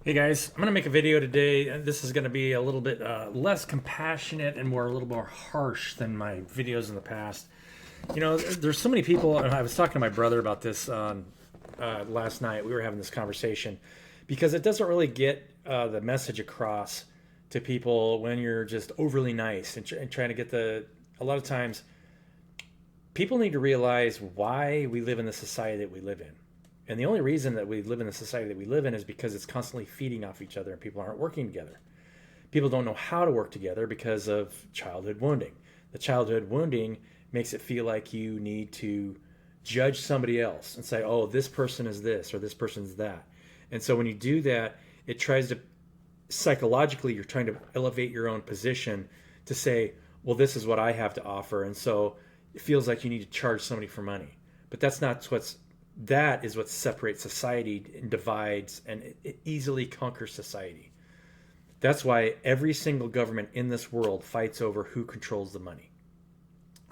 Hey guys, I'm going to make a video today. This is going to be a little bit less compassionate and a little more harsh than my videos in the past. You know, there's so many people, and I was talking to my brother about this last night. We were having this conversation because it doesn't really get the message across to people when you're just overly nice and trying to get a lot of times people need to realize why we live in the society that we live in. And the only reason that we live in the society that we live in is because it's constantly feeding off each other and people aren't working together. People don't know how to work together because of childhood wounding. The childhood wounding makes it feel like you need to judge somebody else and say, oh, this person is this or this person's that. And so when you do that, it tries to psychologically, you're trying to elevate your own position to say, well, this is what I have to offer. And so it feels like you need to charge somebody for money. But that is what separates society and divides, and it easily conquers society. That's why every single government in this world fights over who controls the money.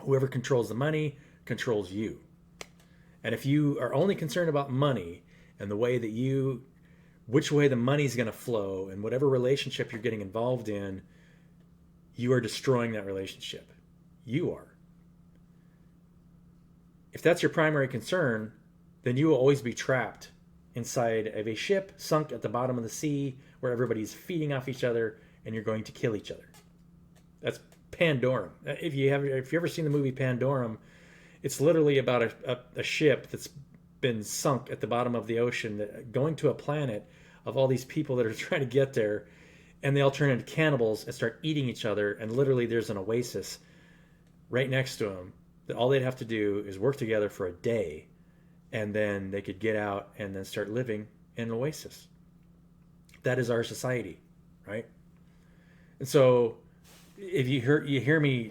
Whoever controls the money controls you. And if you are only concerned about money and which way the money's going to flow and whatever relationship you're getting involved in, you are destroying that relationship. You are. If that's your primary concern, then you will always be trapped inside of a ship sunk at the bottom of the sea where everybody's feeding off each other and you're going to kill each other. That's Pandorum. If you ever seen the movie Pandorum, it's literally about a ship that's been sunk at the bottom of the ocean, going to a planet of all these people that are trying to get there, and they all turn into cannibals and start eating each other. And literally, there's an oasis right next to them that all they'd have to do is work together for a day, and then they could get out and then start living in an oasis. That is our society, right? And so if you hear me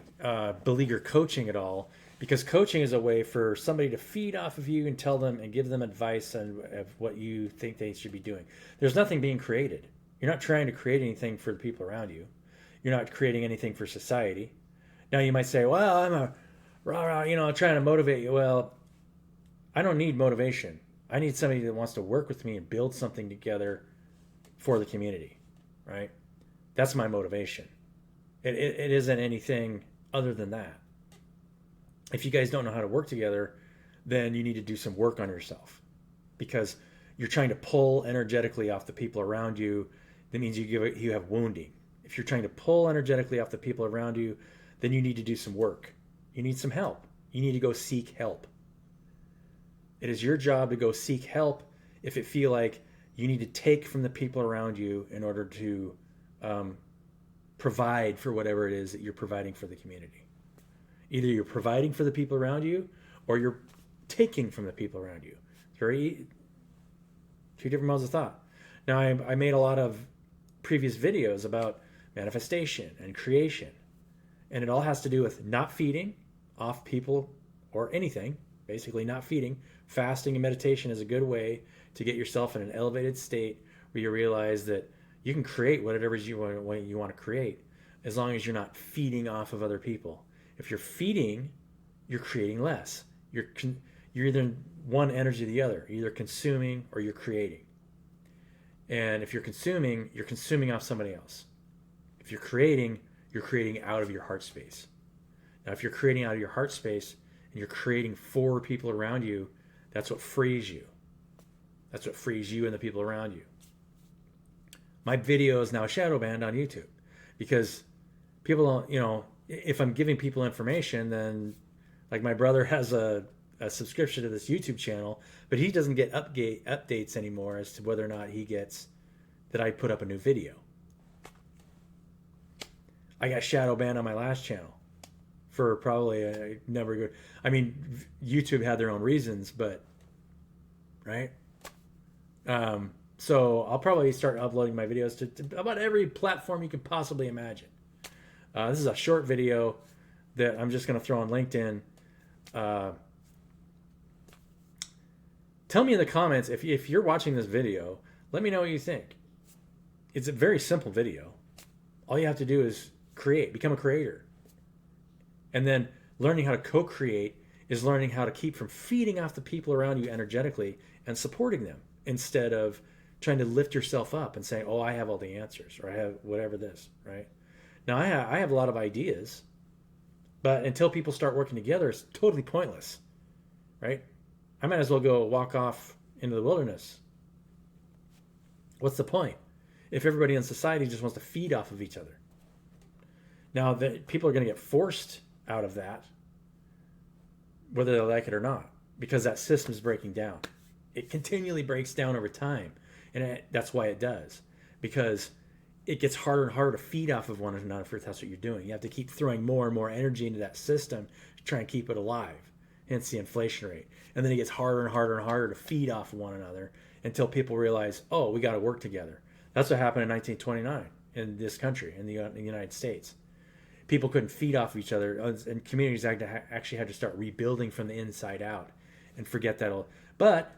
beleaguer coaching at all, because coaching is a way for somebody to feed off of you and tell them and give them advice on of what you think they should be doing. There's nothing being created. You're not trying to create anything for the people around you. You're not creating anything for society. Now you might say, well, I'm a rah, trying to motivate you. Well, I don't need motivation. I need somebody that wants to work with me and build something together for the community, right? That's my motivation. It isn't anything other than that. If you guys don't know how to work together, then you need to do some work on yourself, because you're trying to pull energetically off the people around you. That means you have wounding. If you're trying to pull energetically off the people around you, then you need to do some work. You need some help. You need to go seek help. It is your job to go seek help if it feel like you need to take from the people around you in order to provide for whatever it is that you're providing for the community. Either you're providing for the people around you or you're taking from the people around you. It's two different modes of thought. Now, I made a lot of previous videos about manifestation and creation, and it all has to do with not feeding off people or anything, basically not feeding. Fasting and meditation is a good way to get yourself in an elevated state where you realize that you can create whatever you want to create, as long as you're not feeding off of other people. If you're feeding, you're creating less. You're either one energy or the other. You're either consuming or you're creating. And if you're consuming off somebody else. If you're creating out of your heart space. Now, if you're creating out of your heart space and you're creating for people around you, that's what frees you. That's what frees you and the people around you. My video is now shadow banned on YouTube because people don't, if I'm giving people information, then like my brother has a subscription to this YouTube channel, but he doesn't get updates anymore as to whether or not he gets that I put up a new video. I got shadow banned on my last channel for probably a never good. I mean, YouTube had their own reasons, but right. So I'll probably start uploading my videos to about every platform you could possibly imagine. This is a short video that I'm just going to throw on LinkedIn. Tell me in the comments if you're watching this video. Let me know what you think. It's a very simple video. All you have to do is become a creator. And then learning how to co-create is learning how to keep from feeding off the people around you energetically and supporting them instead of trying to lift yourself up and saying, oh, I have all the answers, or I have whatever this, right? Now, I have a lot of ideas, but until people start working together, it's totally pointless, right? I might as well go walk off into the wilderness. What's the point if everybody in society just wants to feed off of each other? Now, people are going to get forced out of that, whether they like it or not, because that system is breaking down. It continually breaks down over time, and that's why it does, because it gets harder and harder to feed off of one another if that's what you're doing. You have to keep throwing more and more energy into that system to try and keep it alive, hence the inflation rate. And then it gets harder and harder and harder to feed off of one another until people realize, oh, we got to work together. That's what happened in 1929 in this country, in the United States. People couldn't feed off of each other, and communities actually had to start rebuilding from the inside out and forget that old. But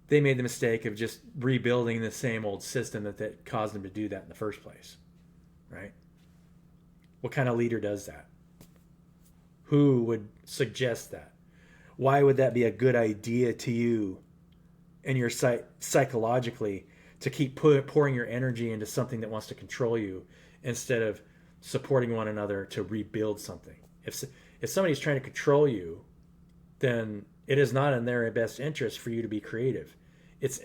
they made the mistake of just rebuilding the same old system that caused them to do that in the first place, right? What kind of leader does that? Who would suggest that? Why would that be a good idea to you and your psychologically to keep pouring your energy into something that wants to control you instead of supporting one another to rebuild something? If somebody's trying to control you, then it is not in their best interest for you to be creative. It's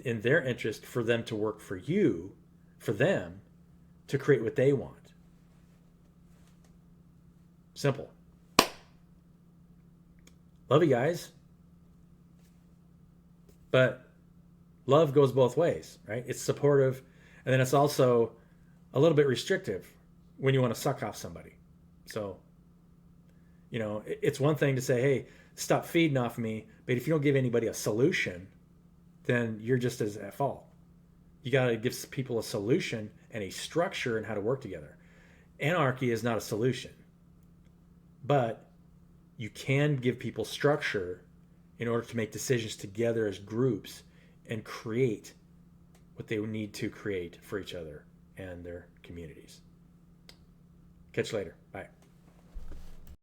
in their interest for them to work for you, for them to create what they want. Simple. Love you guys. But love goes both ways, right? It's supportive, and then it's also a little bit restrictive when you want to suck off somebody. So, it's one thing to say, hey, stop feeding off me, but if you don't give anybody a solution, then you're just as at fault. You got to give people a solution and a structure and how to work together. Anarchy is not a solution, but you can give people structure in order to make decisions together as groups and create what they need to create for each other and their communities. Catch you later. Bye.